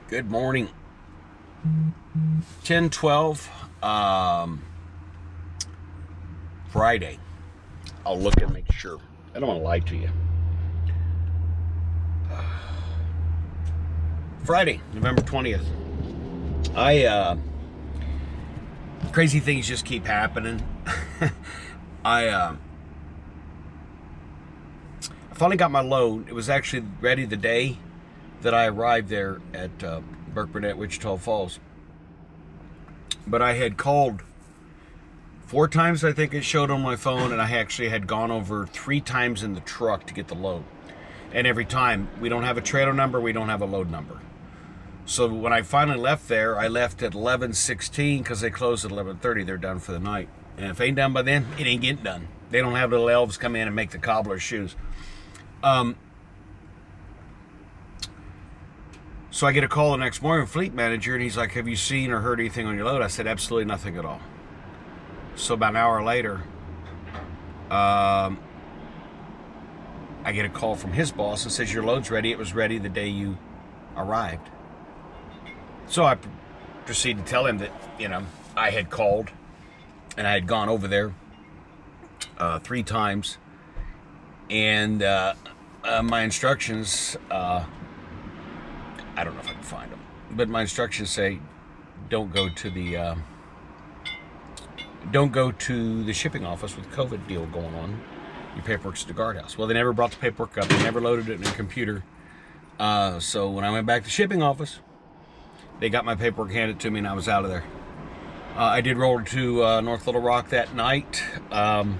Good morning. 10:12, Friday. I'll look and make sure. I don't want to lie to you. Friday, November 20th. Crazy things just keep happening. I finally got my load. It was actually ready the day that I arrived there at Burke Burnett, Wichita Falls. But I had called 4 times, I think it showed on my phone, and I actually had gone over 3 times in the truck to get the load. And every time, we don't have a trailer number, we don't have a load number. So when I finally left there, I left at 11:16 because they close at 11:30. They're done for the night. And if it ain't done by then, it ain't getting done. They don't have little elves come in and make the cobbler's shoes. So I get a call the next morning from fleet manager, and he's like, have you seen or heard anything on your load? I said, absolutely nothing at all. So about an hour later, I get a call from his boss and says, your load's ready. It was ready the day you arrived. So I proceed to tell him that, I had called and I had gone over there 3 times. And my instructions, I don't know if I can find them, but my instructions say don't go to the shipping office with COVID deal going on. Your paperwork's at the guardhouse. Well, they never brought the paperwork up. They never loaded it in a computer. So when I went back to the shipping office, they got my paperwork handed to me, and I was out of there. I did roll to North Little Rock that night, and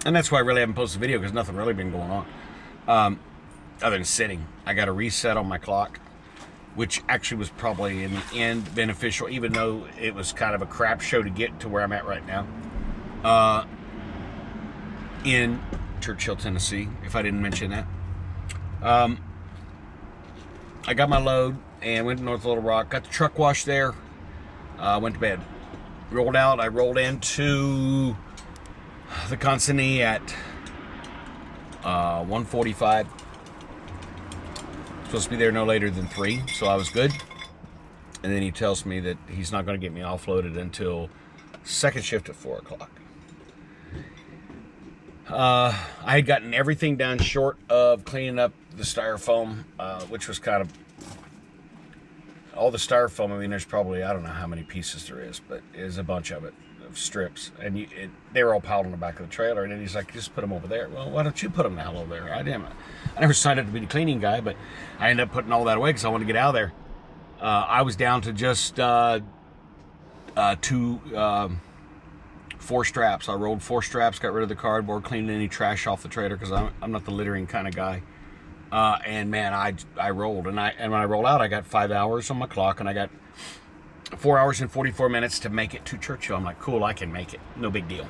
that's why I really haven't posted a video, because nothing really been going on. Other than sitting. I got a reset on my clock, which actually was probably in the end beneficial, even though it was kind of a crap show to get to where I'm at right now. In Churchill, Tennessee, if I didn't mention that. I got my load and went to North Little Rock, got the truck washed there, went to bed. Rolled out, I rolled into the consignee at 1:45. Supposed to be there no later than 3, so I was good. And then he tells me that he's not going to get me offloaded until second shift at 4 o'clock. I had gotten everything done short of cleaning up the styrofoam, which was kind of all the styrofoam. I mean, there's probably, I don't know how many pieces there is, but there's a bunch of strips, and they were all piled on the back of the trailer. And then he's like, just put them over there. Well, why don't you put them the hell over there? I never signed up to be the cleaning guy, but I ended up putting all that away because I wanted to get out of there. I was down to just 4 straps. I rolled 4 straps, got rid of the cardboard, cleaned any trash off the trailer because I'm not the littering kind of guy. And man, I rolled, and when I rolled out, I got 5 hours on my clock, and I got 4 hours and 44 minutes to make it to Churchill. I'm like, cool, I can make it. No big deal.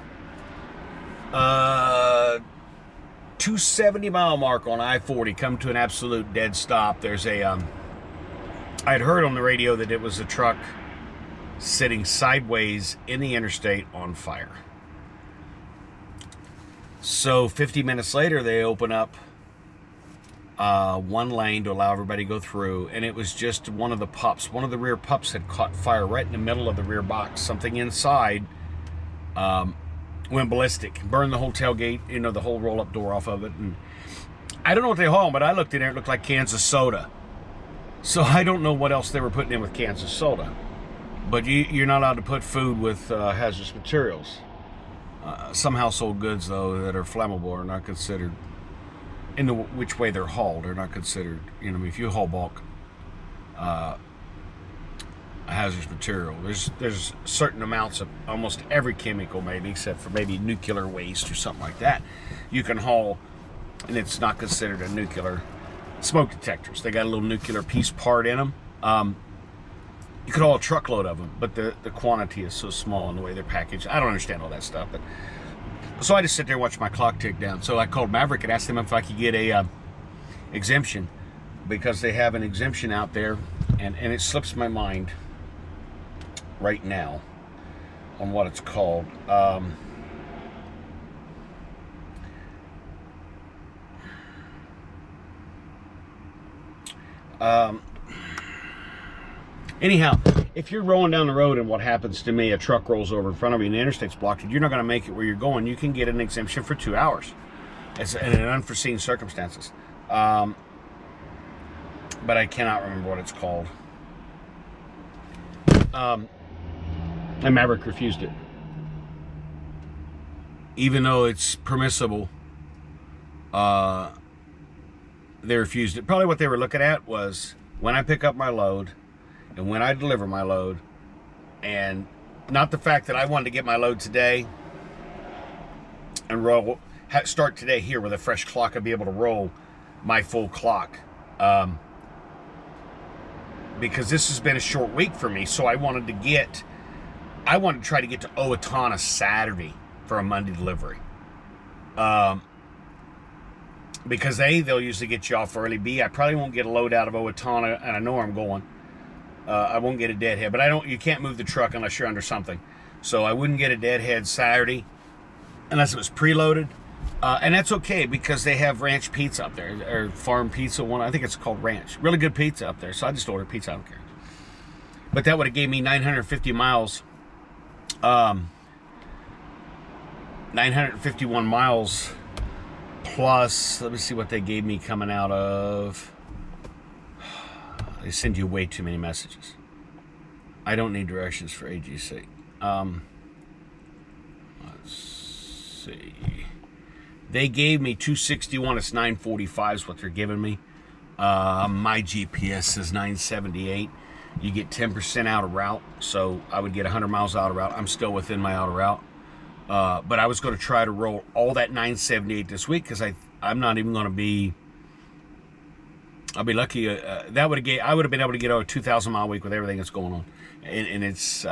270 mile mark on I-40, come to an absolute dead stop. There's I had heard on the radio that it was a truck sitting sideways in the interstate on fire. So 50 minutes later, they open up 1 lane to allow everybody to go through, and it was just one of the pups. One of the rear pups had caught fire right in the middle of the rear box. Something inside went ballistic, burned the whole tailgate, the whole roll-up door off of it. And I don't know what they hauled, but I looked in there, it looked like cans of soda. So I don't know what else they were putting in with cans of soda. But you're not allowed to put food with hazardous materials. Some household goods, though, that are flammable are not considered, in which way they're hauled, are not considered. If you haul bulk a hazardous material, there's certain amounts of almost every chemical, maybe except for maybe nuclear waste or something like that, you can haul, and it's not considered a nuclear. Smoke detectors, they got a little nuclear piece part in them. You could haul a truckload of them, but the quantity is so small in the way they're packaged. I don't understand all that stuff, but so I just sit there and watch my clock tick down. So I called Maverick and asked them if I could get a exemption, because they have an exemption out there, and it slips my mind right now on what it's called. Anyhow, if you're rolling down the road and what happens to me, a truck rolls over in front of you and the interstate's blocked, and you're not going to make it where you're going, you can get an exemption for 2 hours. It's in an unforeseen circumstances. But I cannot remember what it's called. And Maverick refused it. Even though it's permissible, they refused it. Probably what they were looking at was when I pick up my load and when I deliver my load, and not the fact that I wanted to get my load today and roll, start today here with a fresh clock and be able to roll my full clock. Because this has been a short week for me, so I wanted to try to get to Owatonna Saturday for a Monday delivery. Because A, they'll usually get you off early. B, I probably won't get a load out of Owatonna, and I know where I'm going. I won't get a deadhead, but you can't move the truck unless you're under something. So I wouldn't get a deadhead Saturday unless it was preloaded. And that's okay because they have ranch pizza up there, or farm pizza one. I think it's called ranch. Really good pizza up there. So I just ordered pizza. I don't care. But that would have gave me 950 miles. 951 miles plus. Let me see what they gave me coming out of. They send you way too many messages. I don't need directions for AGC. Let's see. They gave me 261. It's 945 is what they're giving me. My GPS says 978. You get 10% out of route, so I would get 100 miles out of route. I'm still within my out of route. But I was going to try to roll all that 978 this week because I'm not even going to be. I'll be lucky. I would have been able to get a 2,000 mile week with everything that's going on, and it's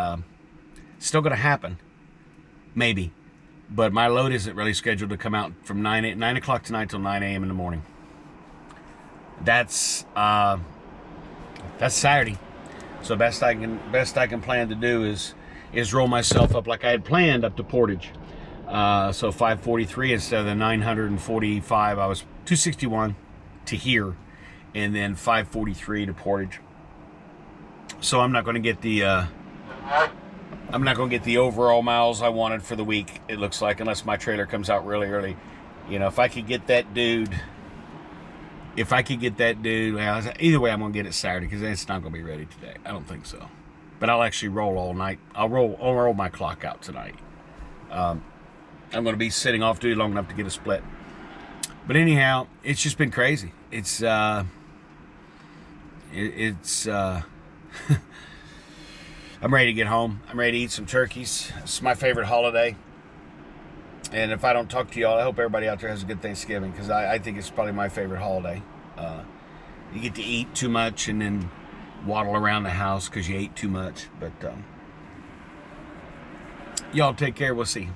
still going to happen, maybe. But my load isn't really scheduled to come out from 9 o'clock tonight till 9 a.m. in the morning. That's Saturday. So best I can plan to do is roll myself up like I had planned up to Portage. So 543 instead of the 945. I was 261 to here, and then 543 to Portage. So I'm not going to get the overall miles I wanted for the week, it looks like, unless my trailer comes out really early. You know, if I could get that dude, well, either way I'm going to get it Saturday because it's not going to be ready today. I don't think so. But I'll actually roll all night. I'll roll my clock out tonight. I'm going to be sitting off duty long enough to get a split. But anyhow, it's just been crazy. It's I'm ready to get home. I'm ready to eat some turkeys. It's my favorite holiday. And if I don't talk to y'all, I hope everybody out there has a good Thanksgiving because I think it's probably my favorite holiday. You get to eat too much and then waddle around the house because you ate too much. But y'all take care. We'll see.